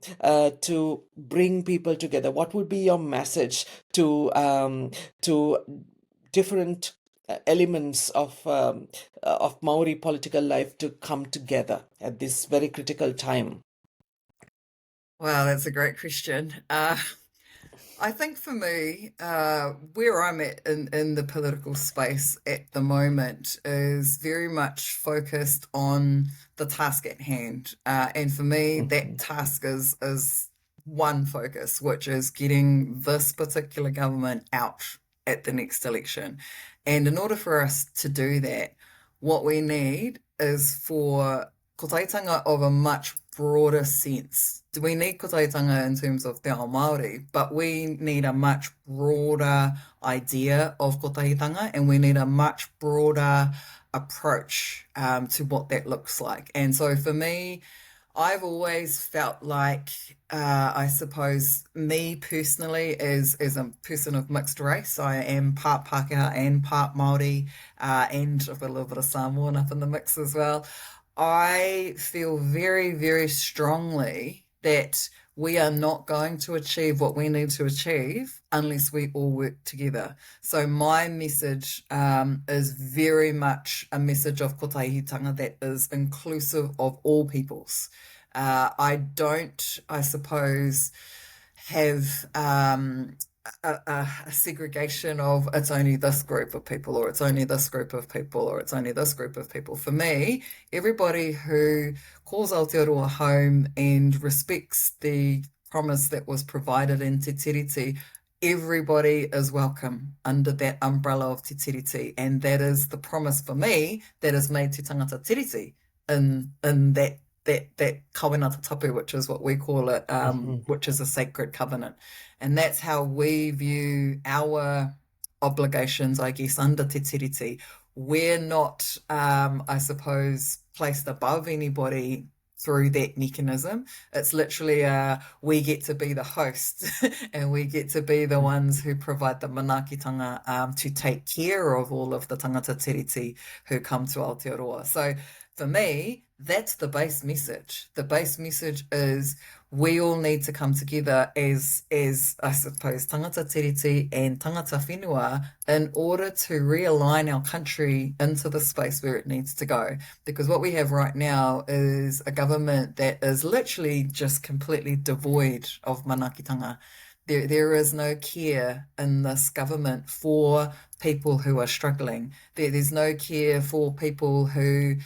to bring people together? What would be your message to different elements of Maori political life to come together at this very critical time?
Wow, that's a great question. I think for me, where I'm at in the political space at the moment is very much focused on the task at hand. And for me, that task is one focus, which is getting this particular government out at the next election. And in order for us to do that, what we need is for kotaitanga of a much broader sense. We need kotaitanga in terms of Te Ao Māori, but we need a much broader idea of kotaitanga, and we need a much broader approach to what that looks like. And so for me, I've always felt like, I suppose, me personally, as a person of mixed race, I am part Pākehā and part Māori, and I've got a little bit of Samoan up in the mix as well. I feel very, very strongly that we are not going to achieve what we need to achieve unless we all work together. So my message is very much a message of kotahitanga that is inclusive of all peoples. I don't, I suppose, have a segregation of it's only this group of people, or it's only this group of people, or it's only this group of people. For me, everybody who calls Aotearoa home and respects the promise that was provided in Te Tiriti, everybody is welcome under that umbrella of Te Tiriti. And that is the promise for me that is made to tangata Tiriti in that kawenata tapu, which is what we call it, which is a sacred covenant. And that's how we view our obligations, I guess, under Te Tiriti. We're not, I suppose, placed above anybody through that mechanism. It's literally we get to be the host and we get to be the ones who provide the manaakitanga to take care of all of the tangata tiriti who come to Aotearoa. So for me, that's the base message. The base message is we all need to come together as I suppose tangata tiriti and tangata whenua in order to realign our country into the space where it needs to go. Because what we have right now is a government that is literally just completely devoid of manaakitanga. There is no care in this government for people who are struggling. There's no care for people who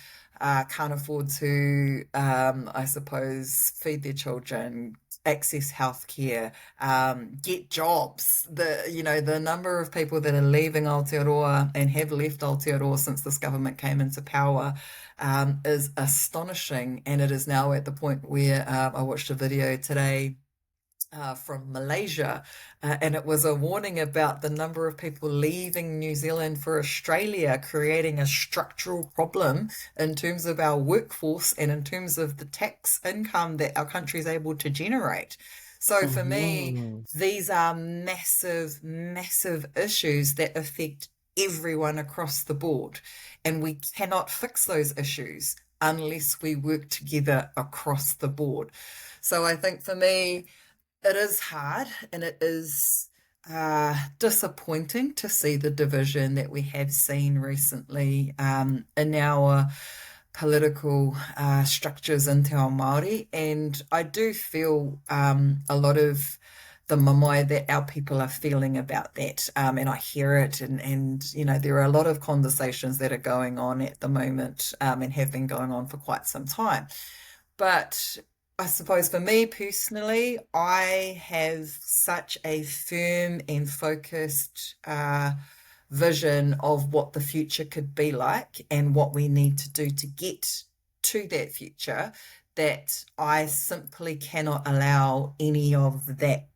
can't afford to, I suppose, feed their children, access healthcare, get jobs. The number of people that are leaving Aotearoa and have left Aotearoa since this government came into power is astonishing, and it is now at the point where I watched a video today from Malaysia, and it was a warning about the number of people leaving New Zealand for Australia, creating a structural problem in terms of our workforce and in terms of the tax income that our country is able to generate. So for me,
Mhm.
these are massive, massive issues that affect everyone across the board, and we cannot fix those issues unless we work together across the board. So I think for me, it is hard and it is disappointing to see the division that we have seen recently in our political structures in Te Ao Māori. And I do feel a lot of the mamae that our people are feeling about that. And I hear it, and there are a lot of conversations that are going on at the moment and have been going on for quite some time. But I suppose for me personally, I have such a firm and focused vision of what the future could be like and what we need to do to get to that future, that I simply cannot allow any of that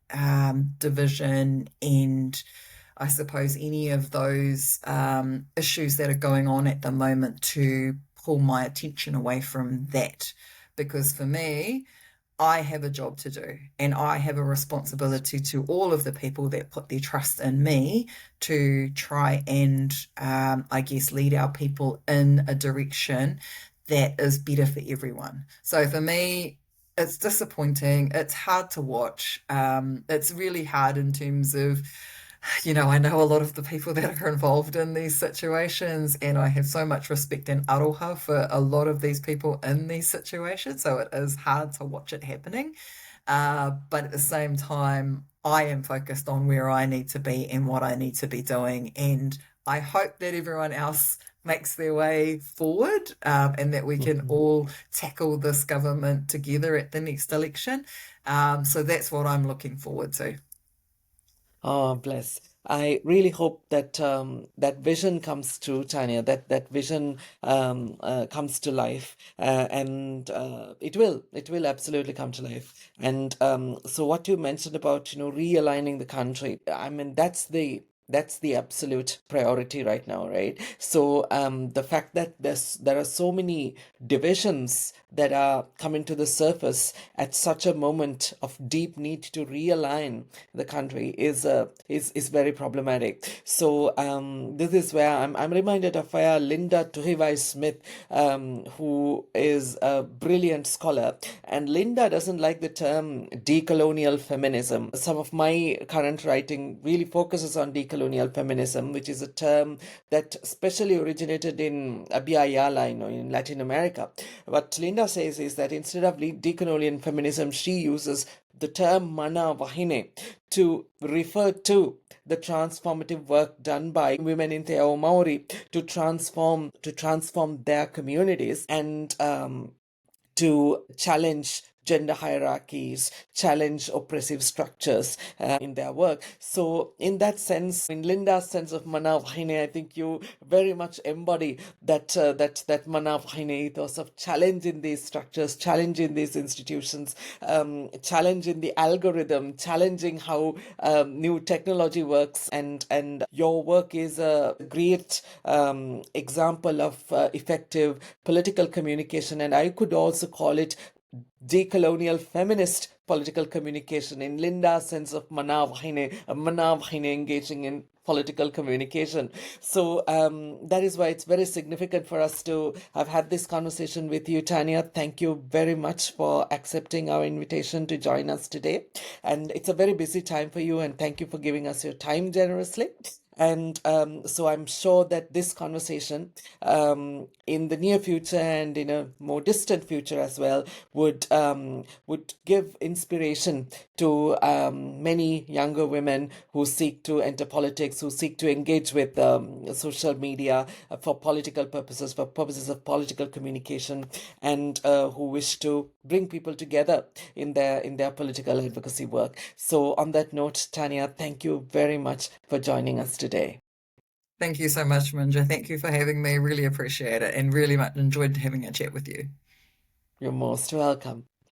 division and I suppose any of those issues that are going on at the moment to pull my attention away from that. Because for me, I have a job to do and I have a responsibility to all of the people that put their trust in me to try and, I guess, lead our people in a direction that is better for everyone. So for me, it's disappointing. It's hard to watch. It's really hard in terms of I know a lot of the people that are involved in these situations, and I have so much respect and aroha for a lot of these people in these situations. So it is hard to watch it happening. But at the same time, I am focused on where I need to be and what I need to be doing. And I hope that everyone else makes their way forward and that we can
Mhm.
all tackle this government together at the next election. So that's what I'm looking forward to.
Oh, bless. I really hope that that vision comes true, Tanya. That vision comes to life, and it will absolutely come to life. And so, what you mentioned about realigning the country, I mean that's the absolute priority right now, right? So the fact that there are so many divisions that are coming to the surface at such a moment of deep need to realign the country is very problematic. So this is where I'm reminded of Linda Tuhivai Smith, who is a brilliant scholar, and Linda doesn't like the term decolonial feminism. Some of my current writing really focuses on decolonial feminism, which is a term that especially originated in Abya Yala, in Latin America. What Linda says is that instead of decolonial feminism, she uses the term mana wahine to refer to the transformative work done by women in Te Ao Māori to transform their communities and to challenge gender hierarchies, challenge oppressive structures in their work. So in that sense, in Linda's sense of mana wahine, I think you very much embody that mana wahine ethos of challenging these structures, challenging these institutions, challenging the algorithm, challenging how new technology works, and your work is a great example of effective political communication, and I could also call it decolonial feminist political communication in Linda's sense of mana wahine engaging in political communication. So that is why it's very significant for us to have had this conversation with you, Tania. Thank you very much for accepting our invitation to join us today. And it's a very busy time for you, and thank you for giving us your time generously. And so I'm sure that this conversation in the near future and in a more distant future as well would give inspiration to many younger women who seek to enter politics, who seek to engage with social media for political purposes, for purposes of political communication, and who wish to bring people together in their political advocacy work. So on that note, Tania, thank you very much for joining us today.
Thank you so much, Minja. Thank you for having me. Really appreciate it and really much enjoyed having a chat with you.
You're most welcome.